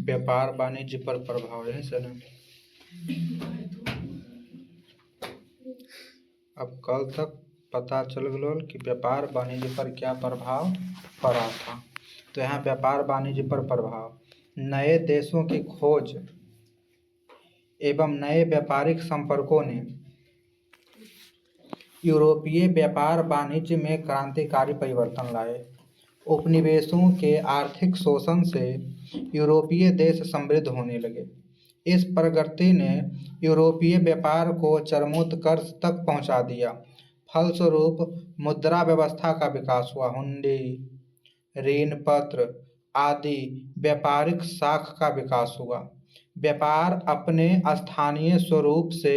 व्यापार वाणिज्य पर प्रभाव है सर। अब कल तक पता चल गया कि व्यापार वाणिज्य पर क्या प्रभाव पड़ा था। तो यहाँ व्यापार वाणिज्य पर प्रभाव, नए देशों की खोज एवं नए व्यापारिक संपर्कों ने यूरोपीय व्यापार वाणिज्य में क्रांतिकारी परिवर्तन लाए। उपनिवेशों के आर्थिक शोषण से यूरोपीय देश समृद्ध होने लगे। इस प्रगति ने यूरोपीय व्यापार को चरमोत्कर्ष तक पहुंचा दिया। फलस्वरूप मुद्रा व्यवस्था का विकास हुआ। हुंडी, ऋण पत्र आदि व्यापारिक साख का विकास हुआ। व्यापार अपने स्थानीय स्वरूप से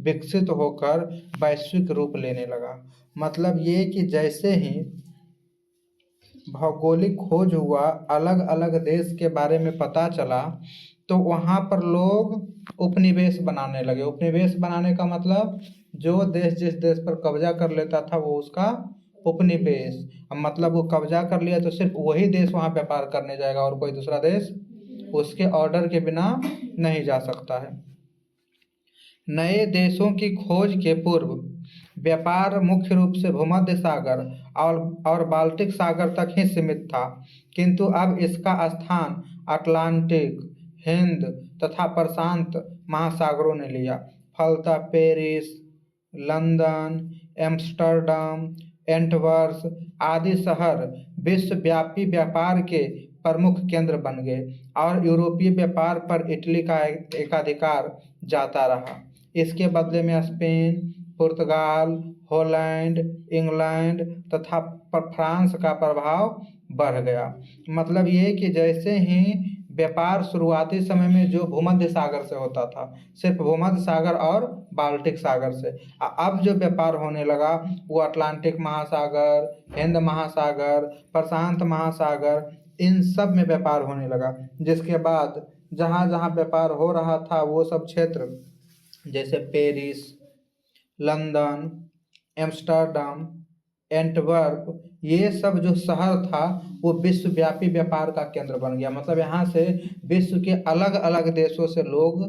विकसित होकर वैश्विक रूप लेने लगा। मतलब ये कि जैसे ही भौगोलिक खोज हुआ, अलग अलग देश के बारे में पता चला, तो वहाँ पर लोग उपनिवेश बनाने लगे। उपनिवेश बनाने का मतलब जो देश जिस देश पर कब्जा कर लेता था वो उसका उपनिवेश। अब मतलब वो कब्जा कर लिया तो सिर्फ वही देश वहाँ व्यापार करने जाएगा और कोई दूसरा देश उसके ऑर्डर के बिना नहीं जा सकता है। नए देशों की खोज के पूर्व व्यापार मुख्य रूप से भूमध्य सागर और बाल्टिक सागर तक ही सीमित था, किंतु अब इसका स्थान अटलांटिक, हिंद तथा प्रशांत महासागरों ने लिया। फलतः पेरिस, लंदन, एम्स्टर्डम, एंटवर्प आदि शहर विश्वव्यापी व्यापार के प्रमुख केंद्र बन गए और यूरोपीय व्यापार पर इटली का एकाधिकार जाता रहा। इसके बदले में स्पेन, पुर्तगाल, हॉलैंड, इंग्लैंड तथा फ्रांस का प्रभाव बढ़ गया। मतलब ये कि जैसे ही व्यापार शुरुआती समय में जो भूमध्य सागर से होता था, सिर्फ भूमध्य सागर और बाल्टिक सागर से, अब जो व्यापार होने लगा वो अटलांटिक महासागर, हिंद महासागर, प्रशांत महासागर, इन सब में व्यापार होने लगा। जिसके बाद जहाँ जहाँ व्यापार हो रहा था वो सब क्षेत्र जैसे पेरिस, लंदन, एम्स्टर्डम, एंटवर्प, ये सब जो शहर था वो विश्वव्यापी व्यापार का केंद्र बन गया। मतलब यहाँ से विश्व के अलग अलग देशों से लोग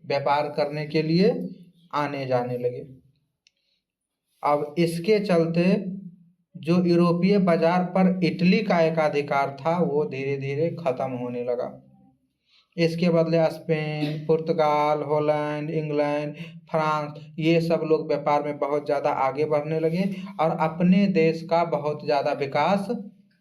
व्यापार करने के लिए आने जाने लगे। अब इसके चलते जो यूरोपीय बाजार पर इटली का एकाधिकार था वो धीरे धीरे खत्म होने लगा। इसके बदले स्पेन, पुर्तगाल, हॉलैंड, इंग्लैंड, फ्रांस, ये सब लोग व्यापार में बहुत ज़्यादा आगे बढ़ने लगे और अपने देश का बहुत ज़्यादा विकास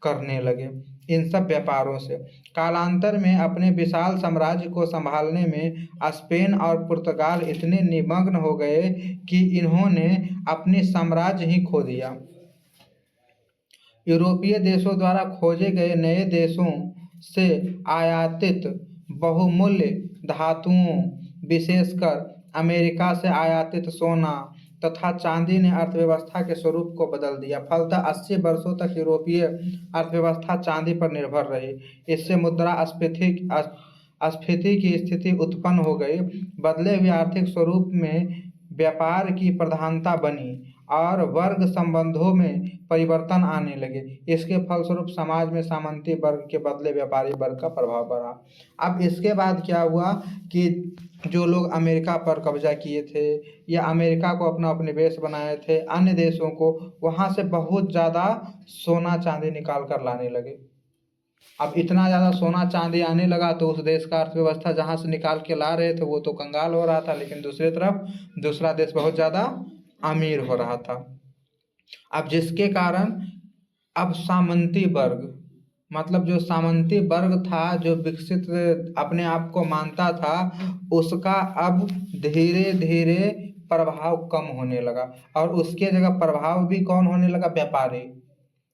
करने लगे इन सब व्यापारों से। कालांतर में अपने विशाल साम्राज्य को संभालने में स्पेन और पुर्तगाल इतने निमग्न हो गए कि इन्होंने अपनी साम्राज्य ही खो दिया। यूरोपीय देशों द्वारा खोजे गए नए देशों से आयातित बहुमूल्य धातुओं, विशेषकर अमेरिका से आयातित सोना तथा चांदी ने अर्थव्यवस्था के स्वरूप को बदल दिया। फलतः 80 वर्षों तक यूरोपीय अर्थव्यवस्था चांदी पर निर्भर रही। इससे मुद्रास्फीति की स्थिति उत्पन्न हो गई। बदले हुए आर्थिक स्वरूप में व्यापार की प्रधानता बनी और वर्ग संबंधों में परिवर्तन आने लगे। इसके फलस्वरूप समाज में सामंती वर्ग के बदले व्यापारी वर्ग का प्रभाव बढ़ा। अब इसके बाद क्या हुआ कि जो लोग अमेरिका पर कब्जा किए थे या अमेरिका को अपना उपनिवेश बनाए थे, अन्य देशों को वहाँ से बहुत ज़्यादा सोना चांदी निकाल कर लाने लगे। अब इतना ज़्यादा सोना चांदी आने लगा तो उस देश का अर्थव्यवस्था जहाँ से निकाल के ला रहे थे वो तो कंगाल हो रहा था, लेकिन दूसरी तरफ दूसरा देश बहुत ज़्यादा अमीर हो रहा था। अब जिसके कारण अब सामंती वर्ग, मतलब जो सामंती वर्ग था, जो विकसित अपने आप को मानता था, उसका अब धीरे धीरे प्रभाव कम होने लगा और उसके जगह प्रभाव भी कौन होने लगा?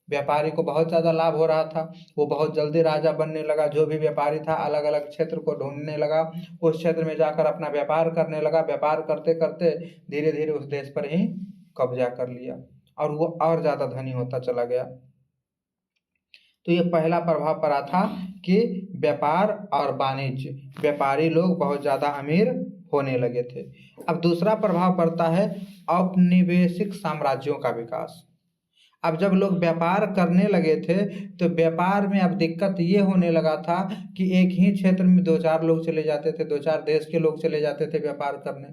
व्यापारी को बहुत ज़्यादा लाभ हो रहा था। वो बहुत जल्दी राजा बनने लगा। जो भी व्यापारी था अलग अलग क्षेत्र को ढूंढने लगा, उस क्षेत्र में जाकर अपना व्यापार करने लगा। व्यापार करते करते धीरे धीरे उस देश पर ही कब्जा कर लिया और वो और ज़्यादा धनी होता चला गया। तो ये पहला प्रभाव पड़ा था कि व्यापार और वाणिज्य, व्यापारी लोग बहुत ज़्यादा अमीर होने लगे थे। अब दूसरा प्रभाव पड़ता है औपनिवेशिक साम्राज्यों का विकास। अब जब लोग व्यापार करने लगे थे तो व्यापार में अब दिक्कत ये होने लगा था कि एक ही क्षेत्र में दो चार लोग चले जाते थे, दो चार देश के लोग चले जाते थे व्यापार करने।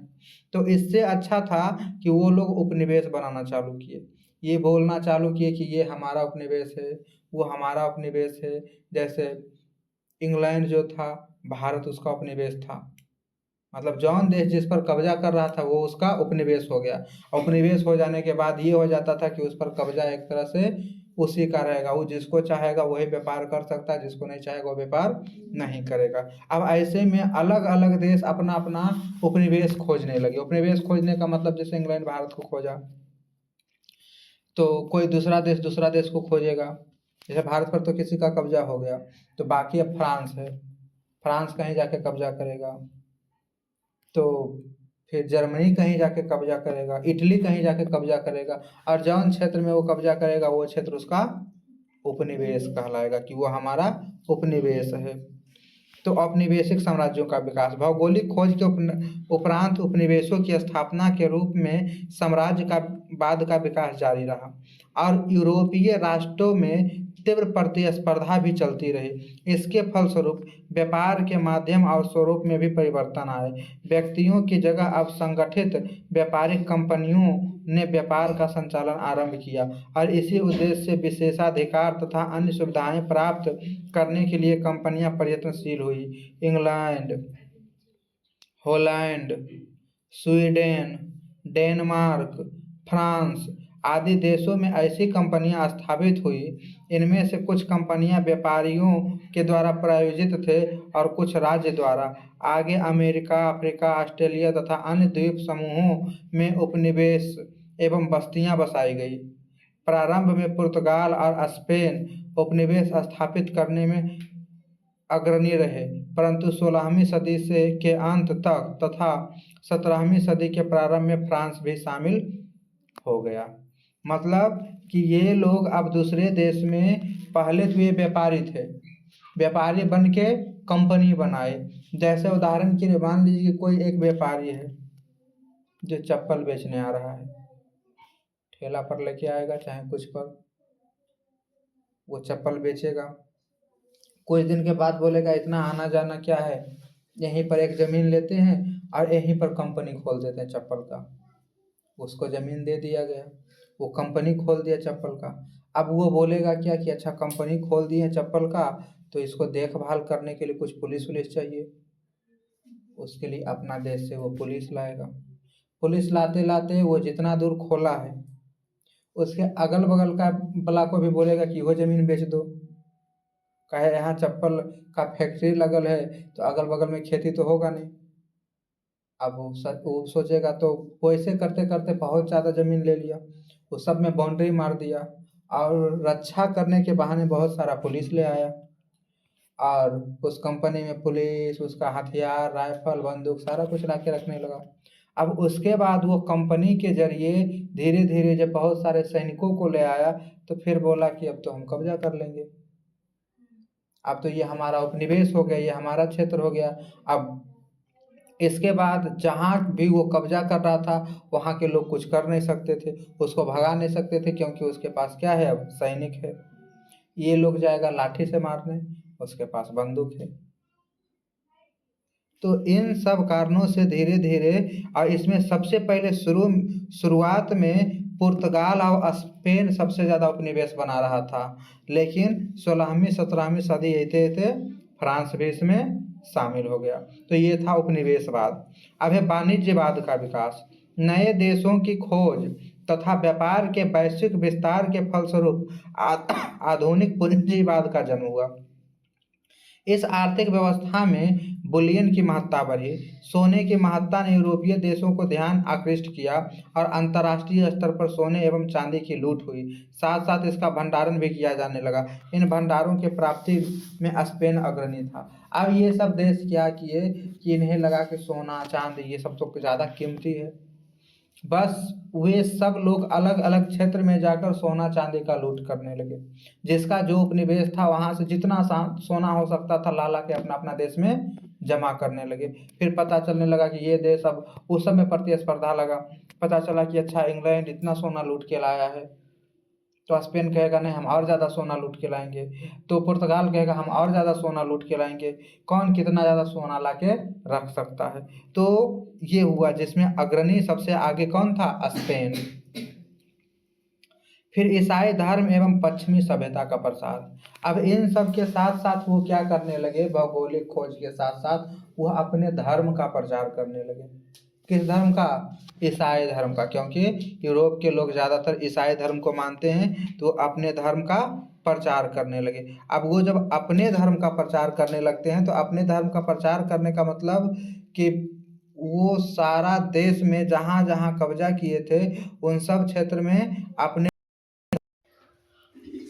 तो इससे अच्छा था कि वो लोग उपनिवेश बनाना चालू किए, ये बोलना चालू किए कि ये हमारा उपनिवेश है, वो हमारा उपनिवेश है। जैसे इंग्लैंड जो था, भारत उसका उपनिवेश था। मतलब जौन देश जिस पर कब्जा कर रहा था वो उसका उपनिवेश हो गया। उपनिवेश हो जाने के बाद ये हो जाता था कि उस पर कब्जा एक तरह से उसी का रहेगा, वो जिसको चाहेगा वही व्यापार कर सकता है, जिसको नहीं चाहेगा वो व्यापार नहीं करेगा। अब ऐसे में अलग अलग देश अपना अपना उपनिवेश खोजने लगे। उपनिवेश खोजने का मतलब जैसे इंग्लैंड भारत को खोजा, तो कोई दूसरा देश को खोजेगा। जैसे भारत पर तो किसी का कब्जा हो गया, तो बाकी अब फ्रांस है, फ्रांस कहीं जाके कब्जा करेगा, तो फिर जर्मनी कहीं जाके कब्जा करेगा, इटली कहीं जाके कब्जा करेगा, और जौन क्षेत्र में वो कब्जा करेगा वो क्षेत्र उसका उपनिवेश कहलाएगा कि वो हमारा उपनिवेश है। तो औपनिवेशिक साम्राज्यों का विकास, भौगोलिक खोज के उपरांत उपनिवेशों की स्थापना के रूप में साम्राज्य का बाद का विकास जारी रहा और यूरोपीय राष्ट्रों में तीव्र प्रतिस्पर्धा भी चलती रही। इसके फलस्वरूप व्यापार के माध्यम और स्वरूप में भी परिवर्तन आए। व्यक्तियों की जगह अब संगठित व्यापारिक कंपनियों ने व्यापार का संचालन आरंभ किया और इसी उद्देश्य से विशेषाधिकार तथा अन्य सुविधाएं प्राप्त करने के लिए कंपनियां प्रयत्नशील हुई। England, Holland, Sweden, Denmark, France आदि देशों में ऐसी कंपनियां स्थापित हुई। इनमें से कुछ कंपनियां व्यापारियों के द्वारा प्रायोजित थे और कुछ राज्य द्वारा। आगे अमेरिका, अफ्रीका, ऑस्ट्रेलिया तथा अन्य द्वीप समूहों में उपनिवेश एवं बस्तियां बसाई गई। प्रारंभ में पुर्तगाल और स्पेन उपनिवेश स्थापित करने में अग्रणी रहे, परंतु 16वीं सदी से के अंत तक तथा 17वीं सदी के प्रारंभ में फ्रांस भी शामिल हो गया। मतलब कि ये लोग अब दूसरे देश में, पहले तो ये व्यापारी थे, व्यापारी बन के कंपनी बनाए। जैसे उदाहरण के लिए मान लीजिए कि कोई एक व्यापारी है जो चप्पल बेचने आ रहा है, ठेला पर लेके आएगा चाहे कुछ पर, वो चप्पल बेचेगा। कुछ दिन के बाद बोलेगा इतना आना जाना क्या है, यहीं पर एक ज़मीन लेते हैं और यहीं पर कंपनी खोल देते हैं चप्पल का। उसको ज़मीन दे दिया गया, वो कंपनी खोल दिया चप्पल का। अब वो बोलेगा क्या कि अच्छा कंपनी खोल दी है चप्पल का, तो इसको देखभाल करने के लिए कुछ पुलिस वुलिस चाहिए। उसके लिए अपना देश से वो पुलिस लाएगा। पुलिस लाते लाते वो जितना दूर खोला है उसके अगल बगल का बला को भी बोलेगा कि वो ज़मीन बेच दो। कहे यहाँ चप्पल का फैक्ट्री लगल है तो अगल बगल में खेती तो होगा नहीं। अब वो सोचेगा, तो वैसे करते करते बहुत ज़्यादा ज़मीन ले लिया, वो सब में बाउंड्री मार दिया और रक्षा करने के बहाने बहुत सारा पुलिस ले आया और उस कंपनी में पुलिस, उसका हथियार, राइफल, बंदूक सारा कुछ ला के रखने लगा। अब उसके बाद वो कंपनी के जरिए धीरे धीरे जब बहुत सारे सैनिकों को ले आया तो फिर बोला कि अब तो हम कब्जा कर लेंगे, अब तो ये हमारा उपनिवेश हो गया, ये हमारा क्षेत्र हो गया। अब इसके बाद जहाँ भी वो कब्जा कर रहा था वहाँ के लोग कुछ कर नहीं सकते थे, उसको भगा नहीं सकते थे, क्योंकि उसके पास क्या है, अब सैनिक है। ये लोग जाएगा लाठी से मारने, उसके पास बंदूक है। तो इन सब कारणों से धीरे धीरे, और इसमें सबसे पहले शुरुआत में पुर्तगाल और स्पेन सबसे ज़्यादा उपनिवेश बना रहा था, लेकिन 16वीं 17वीं सदी आते फ्रांस भी इसमें शामिल हो गया। तो ये था उपनिवेशवाद। अब है वाणिज्यवाद का विकास। नए देशों की खोज तथा व्यापार के वैश्विक विस्तार के फलस्वरूप आधुनिक पूंजीवाद का जन्म हुआ। इस आर्थिक व्यवस्था में बुलियन की महत्ता बढ़ी। सोने की महत्ता ने यूरोपीय देशों को ध्यान आकृष्ट किया और अंतर्राष्ट्रीय स्तर पर सोने एवं चांदी की लूट हुई। साथ साथ इसका भंडारण भी किया जाने लगा। इन भंडारों के प्राप्ति में स्पेन अग्रणी था। अब ये सब देश क्या किए कि इन्हें लगा कि सोना चांदी ये सब तो ज़्यादा कीमती है, बस वे सब लोग अलग अलग क्षेत्र में जाकर सोना चांदी का लूट करने लगे। जिसका जो उपनिवेश था वहां से जितना सोना हो सकता था ला ला के अपना अपना देश में जमा करने लगे। फिर पता चलने लगा कि ये देश, अब उस समय प्रतिस्पर्धा लगा, पता चला कि अच्छा इंग्लैंड इतना सोना लूट के लाया है, तो स्पेन कहेगा नहीं हम और ज़्यादा सोना लूट के लाएंगे, तो पुर्तगाल कहेगा हम और ज़्यादा सोना लूट के लाएंगे। कौन कितना ज़्यादा सोना ला के रख सकता है। तो ये हुआ जिसमें अग्रणी सबसे आगे कौन था, स्पेन। फिर ईसाई धर्म एवं पश्चिमी सभ्यता का प्रसार। अब इन सब के साथ साथ वो क्या करने लगे, भौगोलिक खोज के साथ साथ वो अपने धर्म का प्रचार करने लगे। किस धर्म का, ईसाई धर्म का, क्योंकि यूरोप के लोग ज़्यादातर ईसाई धर्म को मानते हैं, तो अपने धर्म का प्रचार करने लगे। अब वो जब अपने धर्म का प्रचार करने लगते हैं, तो अपने धर्म का प्रचार करने का मतलब कि वो सारा देश में जहाँ जहाँ कब्जा किए थे उन सब क्षेत्र में अपने,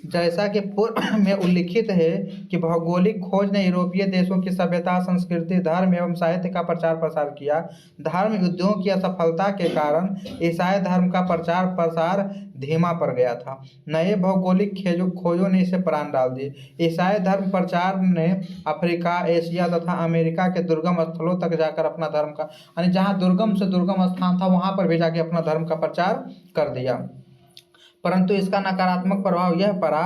जैसा कि पूर्व में उल्लिखित है कि भौगोलिक खोज ने यूरोपीय देशों की सभ्यता, संस्कृति, धर्म एवं साहित्य का प्रचार प्रसार किया। धर्म युद्धों की असफलता के कारण ईसाई धर्म का प्रचार प्रसार धीमा पड़ गया था। नए भौगोलिक खोजों ने इसे प्राण डाल दिए। ईसाई धर्म प्रचार ने अफ्रीका, एशिया तथा अमेरिका के दुर्गम स्थलों तक जाकर अपना धर्म का, यानी जहाँ दुर्गम से दुर्गम स्थान था वहाँ पर भी जाके अपना धर्म का प्रचार कर दिया। परंतु इसका नकारात्मक प्रभाव यह पड़ा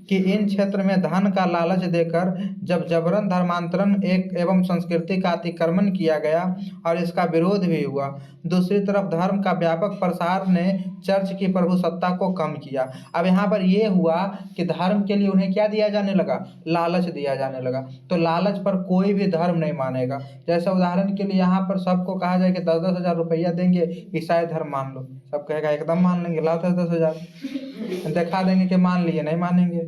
कि इन क्षेत्र में धन का लालच देकर जब जबरन धर्मांतरण एक एवं संस्कृति का अतिक्रमण किया गया और इसका विरोध भी हुआ। दूसरी तरफ धर्म का व्यापक प्रसार ने चर्च की प्रभुसत्ता को कम किया। अब यहाँ पर यह हुआ कि धर्म के लिए उन्हें क्या दिया जाने लगा, लालच दिया जाने लगा। तो लालच पर कोई भी धर्म नहीं मानेगा। जैसे उदाहरण के लिए यहाँ पर सबको कहा जाए कि 10-10 हज़ार रुपया देंगे, ईसाई धर्म मान लो, सब कहेगा एकदम मान लेंगे, लाओ 10-10 हज़ार, दिखा देंगे कि मान लिए, नहीं मानेंगे।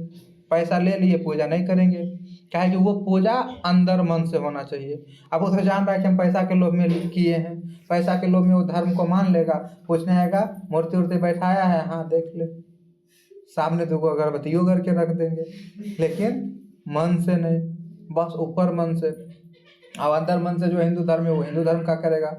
पैसा ले लिए, पूजा नहीं करेंगे। क्या है कि वो पूजा अंदर मन से होना चाहिए। अब उसे जान रहा है कि हम पैसा के लोभ में किए हैं, पैसा के लोभ में वो धर्म को मान लेगा, पूछने आएगा मूर्ति उर्ति बैठाया है, हाँ देख ले, सामने 2 अगरबत्तियों करके रख देंगे, लेकिन मन से नहीं, बस ऊपर मन से। अब अंदर मन से जो हिंदू धर्म है वो हिंदू धर्म का करेगा।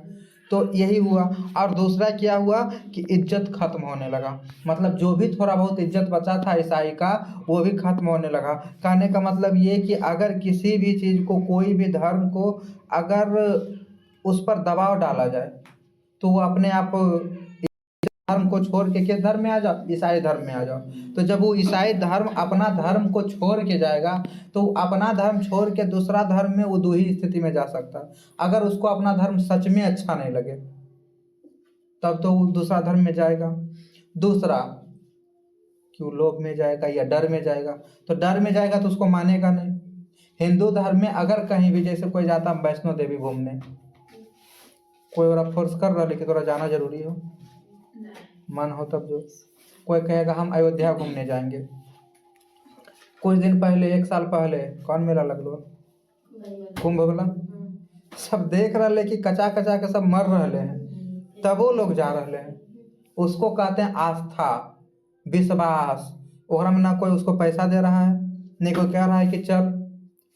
तो यही हुआ। और दूसरा क्या हुआ कि इज्जत खत्म होने लगा, मतलब जो भी थोड़ा बहुत इज्जत बचा था ईसाई का वो भी खत्म होने लगा। कहने का मतलब ये कि अगर किसी भी चीज़ को, कोई भी धर्म को अगर उस पर दबाव डाला जाए तो वो अपने आप धर्म को छोड़ के किस धर्म में आ जाओ, ईसाई धर्म में आ जाओ। तो जब वो ईसाई धर्म अपना धर्म को छोड़ के जाएगा तो अपना धर्म छोड़ के दूसरा धर्म में वो दो ही स्थिति में जा सकता है। अगर उसको अपना धर्म सच में अच्छा नहीं लगे तब तो वो दूसरा धर्म में जाएगा। दूसरा क्यों, लोभ में जाएगा या डर में जाएगा। तो डर में जाएगा तो उसको मानेगा नहीं। हिंदू धर्म में अगर कहीं भी जैसे कोई जाता वैष्णो देवी घूमने, कोई और फोर्स कर रहा लेकिन थोड़ा जाना जरूरी हो, मन हो तब जो। कोई कहेगा हम अयोध्या घूमने जाएंगे। कुछ दिन पहले, 1 साल पहले कौन मेला लगलो, कुंभ मेला, सब देख रहे कि कचा कचा के सब मर रहे हैं, तब वो लोग जा रहे हैं। उसको कहते हैं आस्था, विश्वास। और हम ना कोई उसको पैसा दे रहा है, नहीं कोई कह रहा है कि चल,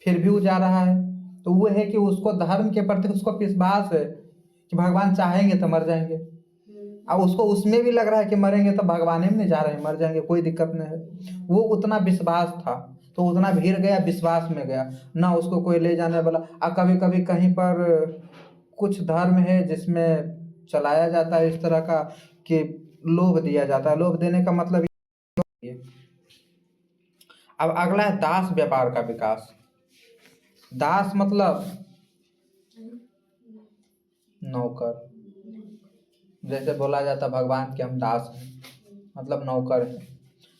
फिर भी वो जा रहा है। तो वो है कि उसको धर्म के प्रति उसको विश्वास है कि भगवान चाहेंगे तो मर जाएंगे। अब उसको उसमें भी लग रहा है कि मरेंगे तो भगवान में नहीं जा रहे हैं, मर जाएंगे, कोई दिक्कत नहीं है। वो उतना विश्वास था तो उतना भीड़ गया, विश्वास में गया ना, उसको कोई ले जाने वाला। अब कभी कभी कहीं पर कुछ धर्म है जिसमें चलाया जाता है इस तरह का कि लोभ दिया जाता है। लोभ देने का मतलब ये। अब अगला है दास व्यापार का विकास। दास मतलब नौकर, जैसे बोला जाता भगवान के हम दास हैं, मतलब नौकर हैं।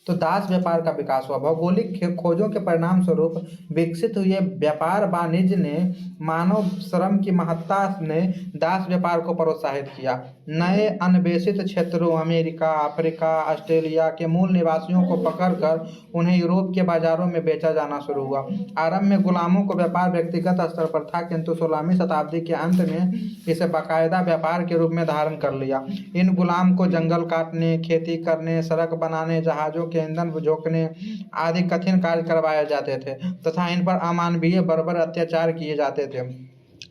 तो दास व्यापार का विकास हुआ। भौगोलिक खोजों के परिणाम स्वरूप विकसित हुए व्यापार वाणिज्य ने मानव श्रम की महत्ता ने दास व्यापार को प्रोत्साहित किया। नए अन्वेषित क्षेत्रों अमेरिका, अफ्रीका, ऑस्ट्रेलिया के मूल निवासियों को पकड़कर उन्हें यूरोप के बाजारों में बेचा जाना शुरू हुआ। आरंभ में गुलामों को व्यापार व्यक्तिगत स्तर पर था, किंतु 16वीं शताब्दी के अंत में इसे बाकायदा व्यापार के रूप में धारण कर लिया। इन गुलाम को जंगल काटने, खेती करने, सड़क बनाने, जहाजों के ईंधन झोंकने आदि कठिन कार्य करवाए जाते थे तथा इन पर अमानवीय बर्बर अत्याचार किए जाते थे।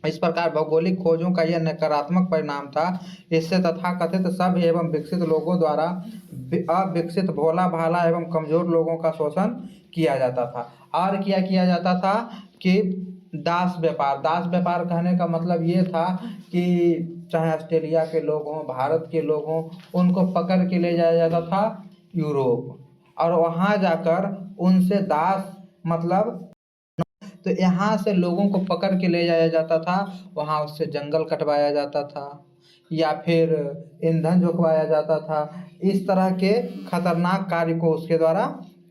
इस प्रकार भौगोलिक खोजों का यह नकारात्मक परिणाम था। इससे तथाकथित सभ्य एवं विकसित लोगों द्वारा अविकसित, भोला भाला एवं कमजोर लोगों का शोषण किया जाता था। और क्या किया जाता था कि दास व्यापार। दास व्यापार कहने का मतलब ये था कि चाहे ऑस्ट्रेलिया के लोग हों, भारत के लोग हों, उनको पकड़ के ले जाया जाता था यूरोप। और वहाँ जाकर उनसे दास मतलब, तो यहाँ से लोगों को पकड़ के ले जाया जाता था, वहाँ उससे जंगल कटवाया जाता था या फिर ईंधन जोखवाया जाता था। इस तरह के खतरनाक कार्य को उसके द्वारा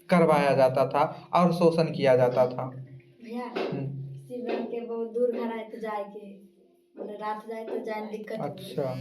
करवाया जाता था और शोषण किया जाता था। भैया किसी बहन के बहुत दूर घर आए तो जाए के रात जाए तो जाए दिक्कत। अच्छा।